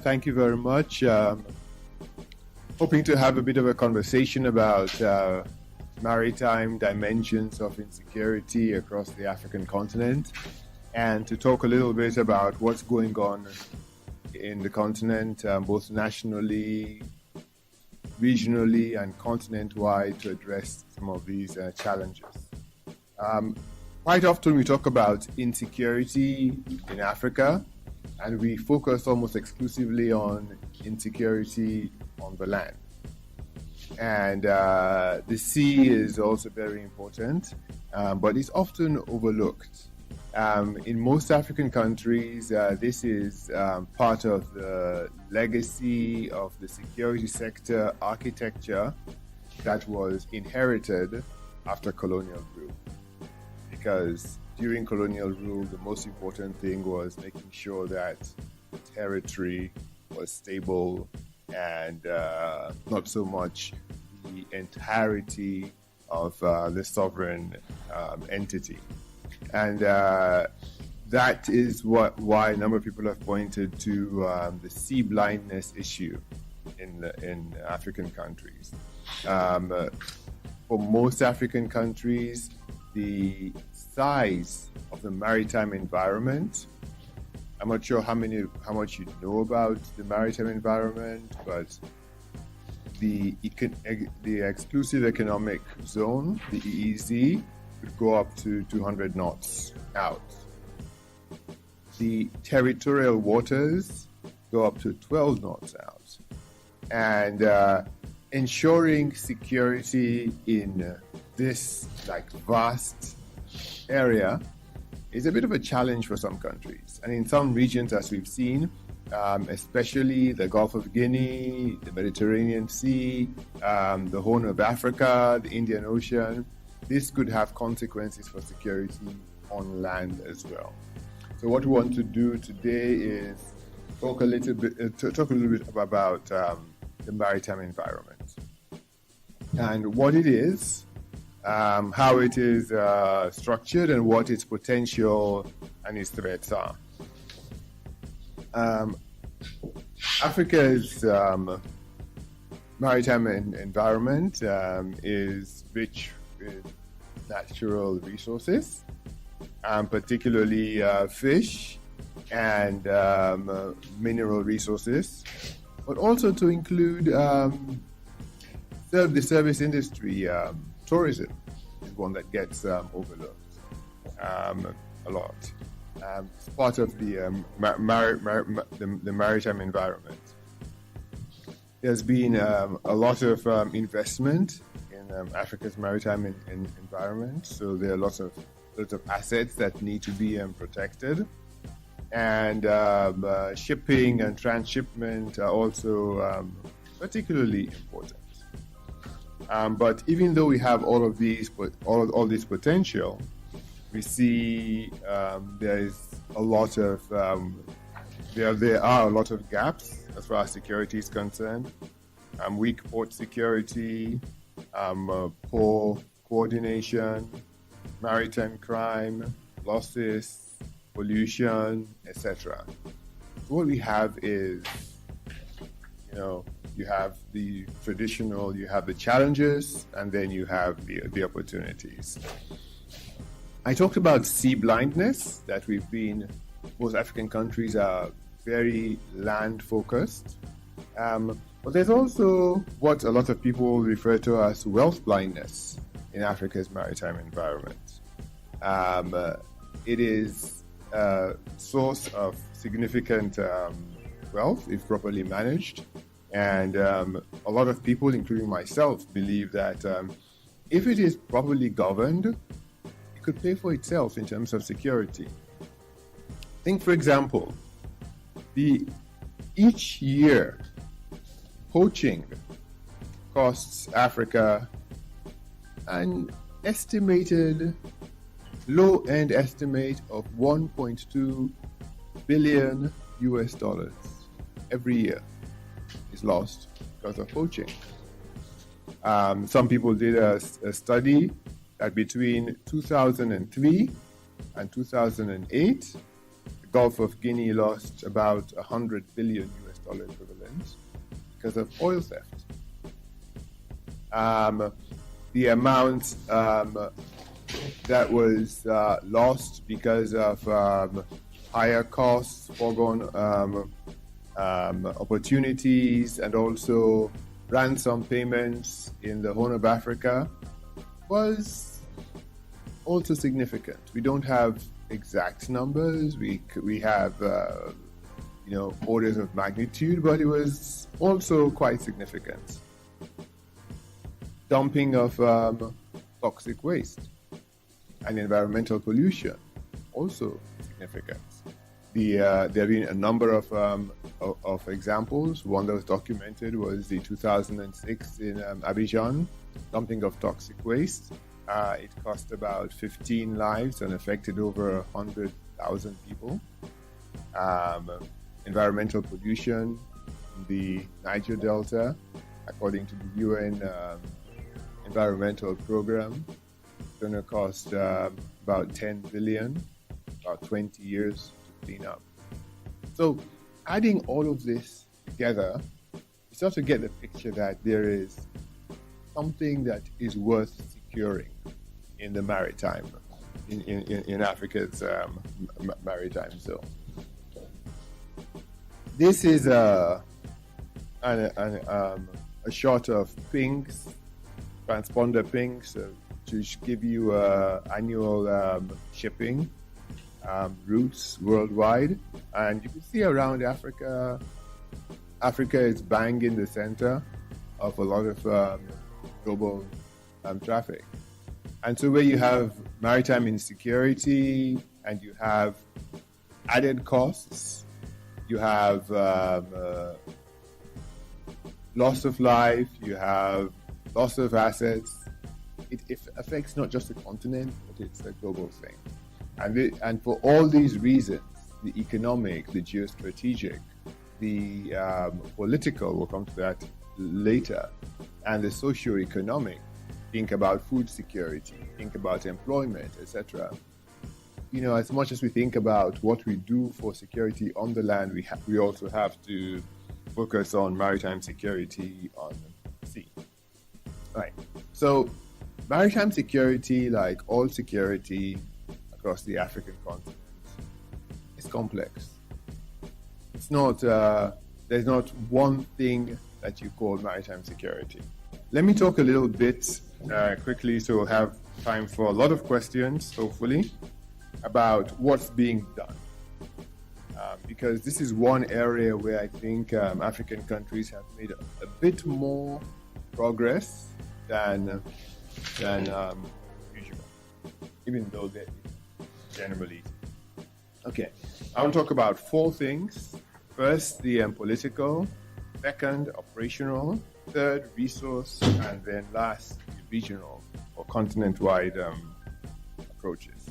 Thank you very much. Hoping to have a bit of a conversation about maritime dimensions of insecurity across the African continent, and to talk a little bit about what's going on in the continent, both nationally, regionally, and continent-wide, to address some of these challenges. Quite often we talk about insecurity in Africa, and we focus almost exclusively on insecurity on the land. And the sea is also very important, but it's often overlooked. In most African countries, this is part of the legacy of the security sector architecture that was inherited after colonial rule. Because during colonial rule, the most important thing was making sure that the territory was stable and not so much the entirety of the sovereign entity. And that is why a number of people have pointed to the sea blindness issue in African countries. For most African countries, the size of the maritime environment, I'm not sure how much you know about the maritime environment, but the exclusive economic zone, the EEZ, could go up to 200 knots out. The territorial waters go up to 12 knots out. And ensuring security in this vast area is a bit of a challenge for some countries. And in some regions, as we've seen, especially the Gulf of Guinea, the Mediterranean Sea, the Horn of Africa, the Indian Ocean, this could have consequences for security on land as well. So what we want to do today is talk a little bit about the maritime environment and what it is, how it is structured, and what its potential and its threats are. Africa's maritime environment is rich with natural resources, particularly fish and mineral resources, but also to include the service industry. Tourism is one that gets overlooked a lot. It's part of the maritime environment. There's been a lot of investment in Africa's maritime environment, so there are lots of assets that need to be protected, and shipping and transshipment are also particularly important. But even though we have all of these, all this potential, we see there are a lot of gaps as far as security is concerned. Weak port security, poor coordination, maritime crime, losses, pollution, etc. So what we have is, you have the traditional, you have the challenges, and then you have the opportunities. I talked about sea blindness, that most African countries are very land focused. But there's also what a lot of people refer to as wealth blindness in Africa's maritime environment. It is a source of significant wealth if properly managed. And a lot of people, including myself, believe that if it is properly governed, it could pay for itself in terms of security. Think, for example, each year, poaching costs Africa an estimated low-end estimate of $1.2 billion every year is lost because of poaching. Some people did a study that between 2003 and 2008, the Gulf of Guinea lost about $100 billion equivalent because of oil theft. The amount that was lost because of higher costs, foregone opportunities, and also ransom payments in the Horn of Africa was also significant. We don't have exact numbers. We have orders of magnitude, but it was also quite significant. Dumping of toxic waste and environmental pollution, also significant. There have been a number of examples. One that was documented was the 2006 in Abidjan, dumping of toxic waste. It cost about 15 lives and affected over 100,000 people. Environmental pollution in the Niger Delta, according to the UN environmental program, it's going to cost about 10 billion, about 20 years to clean up. So adding all of this together, you start to get the picture that there is something that is worth securing in the maritime, in Africa's maritime zone. This is a shot of pings, transponder pings, to give you annual shipping routes worldwide. And you can see around Africa, Africa is bang in the center of a lot of global traffic. And so where you have maritime insecurity and you have added costs, you have loss of life, you have loss of assets. It affects not just the continent, but it's a global thing. And for all these reasons, the economic, the geostrategic, the political, we'll come to that later, and the socio-economic, think about food security, think about employment, etc. As much as we think about what we do for security on the land, we also have to focus on maritime security on the sea. Right. So maritime security, like all security across the African continent, is complex. It's not, there's not one thing that you call maritime security. Let me talk a little bit quickly, so we'll have time for a lot of questions, hopefully, about what's being done. Because this is one area where I think African countries have made a bit more progress than usual, even though they're generally. Okay, I want to talk about four things. First, the political. Second, operational. Third, resource. And then last, regional or continent-wide approaches.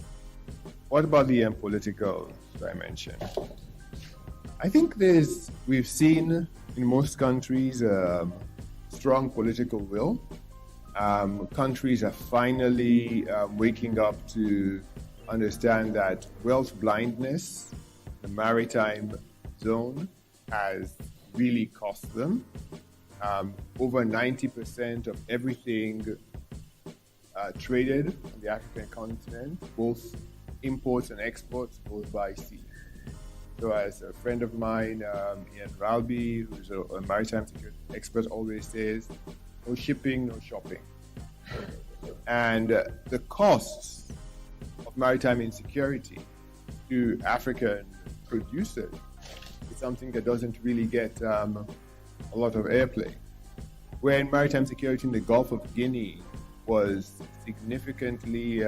What about the political dimension? I think we've seen in most countries strong political will. Countries are finally waking up to understand that wealth blindness, the maritime zone, has really cost them. Over 90% of everything traded on the African continent, both imports and exports, goes by sea. So as a friend of mine, Ian Ralby, who's a maritime security expert, always says, no shipping, no shopping. And the costs of maritime insecurity to African producers is something that doesn't really get a lot of airplay. When maritime security in the Gulf of Guinea was significantly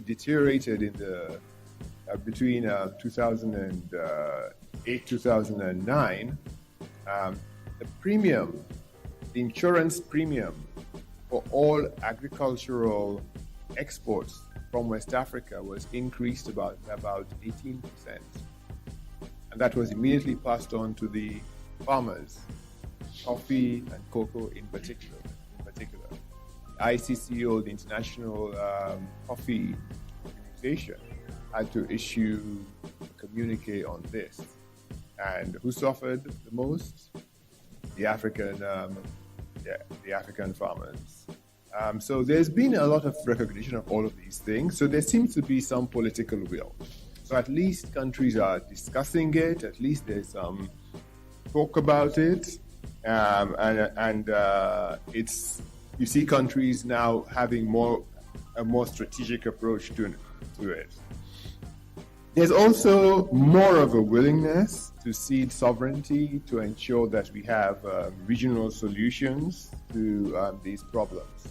deteriorated in the between 2008 2009, the insurance premium for all agricultural exports from West Africa was increased about 18%, and that was immediately passed on to the farmers, coffee and cocoa in particular. The ICCO, the International Coffee Organization, had to issue a communique on this. And who suffered the most? The African farmers. So there's been a lot of recognition of all of these things. So there seems to be some political will. So at least countries are discussing it. At least there's some talk about it, and it's, you see countries now having a more strategic approach to it. There's also more of a willingness to cede sovereignty to ensure that we have regional solutions to these problems.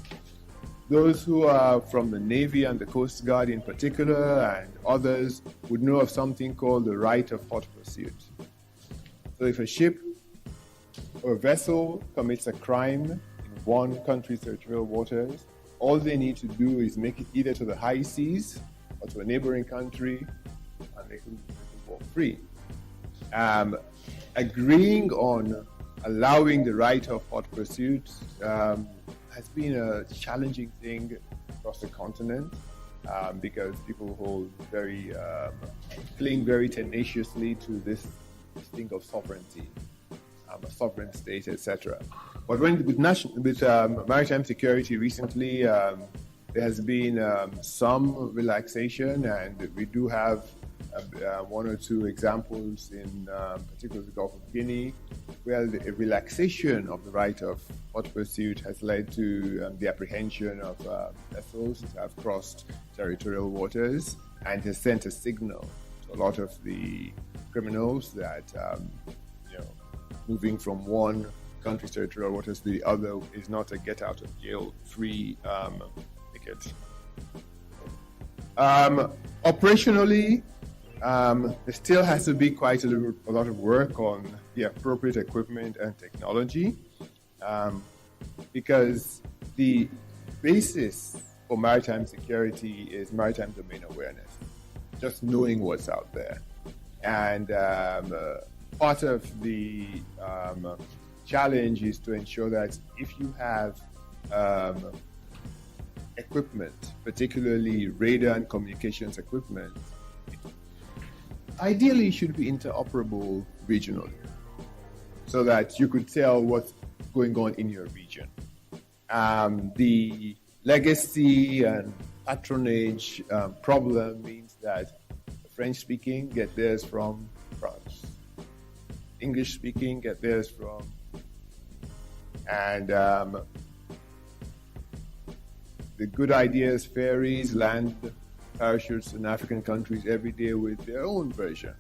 Those who are from the Navy and the Coast Guard in particular, and others, would know of something called the right of hot pursuit. So if a ship or a vessel commits a crime in one country's territorial waters, all they need to do is make it either to the high seas or to a neighboring country, and they can walk free. Agreeing on allowing the right of hot pursuit has been a challenging thing across the continent, because people cling very tenaciously to this thing of sovereignty, a sovereign state, etc. But with maritime security recently, there has been some relaxation, and we do have one or two examples in particularly the Gulf of Guinea, where the relaxation of the right of hot pursuit has led to the apprehension of vessels that have crossed territorial waters, and has sent a signal to a lot of the criminals that moving from one country's territorial waters to the other is not a get out of jail free ticket. Operationally, there still has to be quite a lot of work on the appropriate equipment and technology, because the basis for maritime security is maritime domain awareness, just knowing what's out there. And part of the challenge is to ensure that if you have equipment, particularly radar and communications equipment, ideally it should be interoperable regionally, so that you could tell what's going on in your region. The legacy and patronage problem means that the French-speaking get theirs from France, English-speaking get theirs from, and the good ideas, ferries, land parachutes in African countries every day with their own version.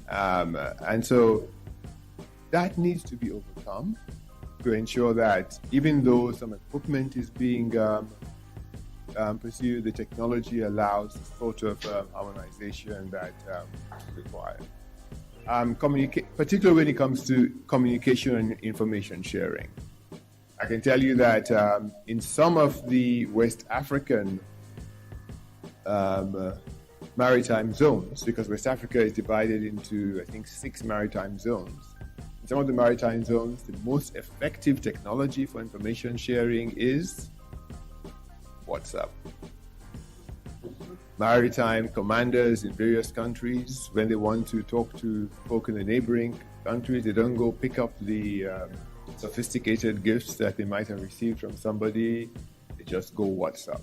And so that needs to be overcome to ensure that even though some equipment is being pursued, the technology allows the sort of harmonization that is required. Particularly when it comes to communication and information sharing. I can tell you that in some of the West African maritime zones, because West Africa is divided into, I think, 6 maritime zones. In some of the maritime zones, the most effective technology for information sharing is WhatsApp. Maritime commanders in various countries, when they want to talk to folk in the neighboring countries, they don't go pick up the sophisticated gifts that they might have received from somebody. They just go WhatsApp.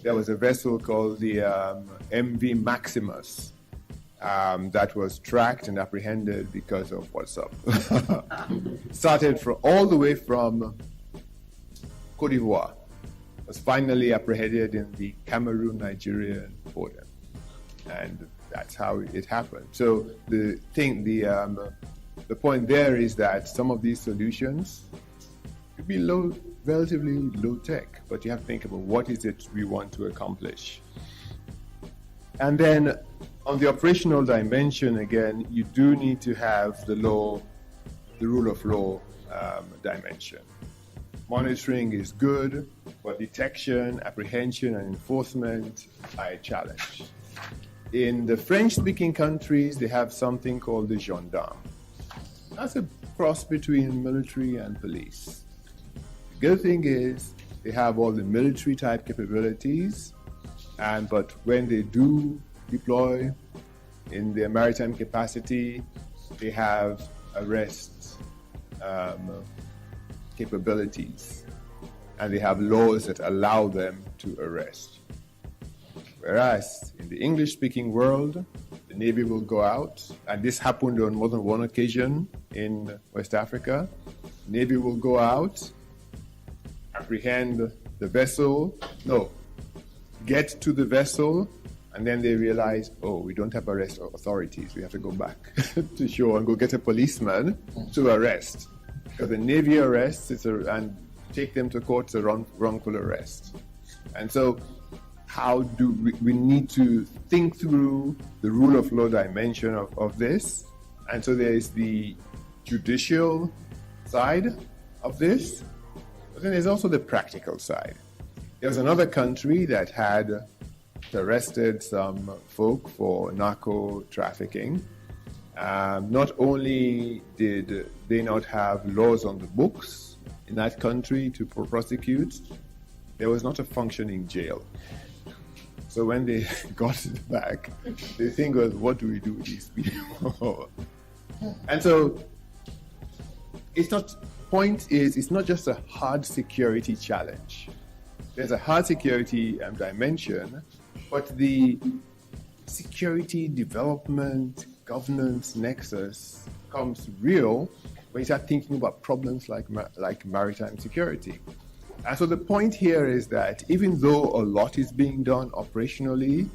There was a vessel called the MV Maximus that was tracked and apprehended because of WhatsApp. Started all the way from Cote d'Ivoire, was finally apprehended in the Cameroon-Nigerian border, and that's how it happened. So the point there is that some of these solutions could be relatively low tech, but you have to think about what is it we want to accomplish. And then on the operational dimension, again, you do need to have the rule of law dimension. Monitoring is good, but detection, apprehension, and enforcement are a challenge. In the French-speaking countries, they have something called the gendarme. That's a cross between military and police. The good thing is they have all the military-type capabilities, but when they do deploy in their maritime capacity, they have arrest capabilities, and they have laws that allow them to arrest. Whereas in the English-speaking world, the Navy will go out, and this happened on more than one occasion in West Africa. The Navy will go out, apprehend the vessel, get to the vessel, and then they realize, oh, we don't have arrest authorities. We have to go back to shore and go get a policeman to arrest. Because the Navy arrests and take them to court, it's a wrongful arrest. And so how do we need to think through the rule of law dimension of this? And so there is the judicial side of this, but then there's also the practical side. There was another country that had arrested some folk for narco trafficking. Not only did they not have laws on the books in that country to prosecute, there was not a functioning jail. So when they got it back, the thing was, what do we do with these people? And so it's not just a hard security challenge. There's a hard security dimension, but the security development governance nexus becomes real when you start thinking about problems like maritime security. And so the point here is that even though a lot is being done operationally,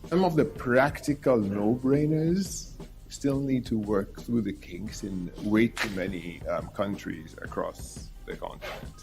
some of the practical no-brainers still need to work through the kinks in way too many countries across the continent.